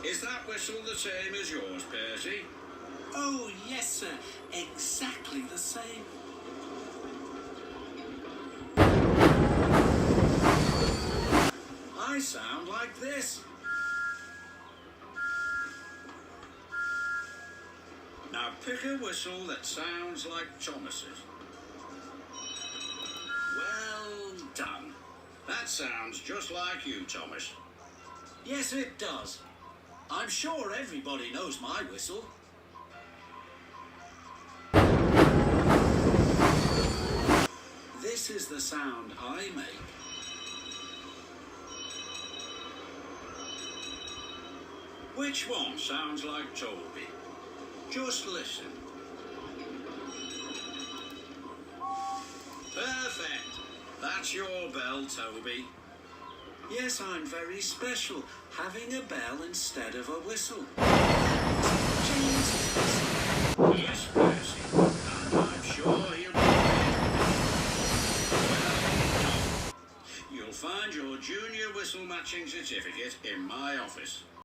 Is that whistle the same as yours, Percy? Oh, yes, sir. Exactly the same. I sound like this. Now pick a whistle that sounds like Thomas's. Well done. That sounds just like you, Thomas. Yes, it does. I'm sure everybody knows my whistle. This is the sound I make. Which one sounds like Toby? Just listen. Perfect. That's your bell, Toby. Yes, I'm very special, having a bell instead of a whistle. Yes, Percy. And I'm sure he'll be well, you'll find your junior whistle matching certificate in my office.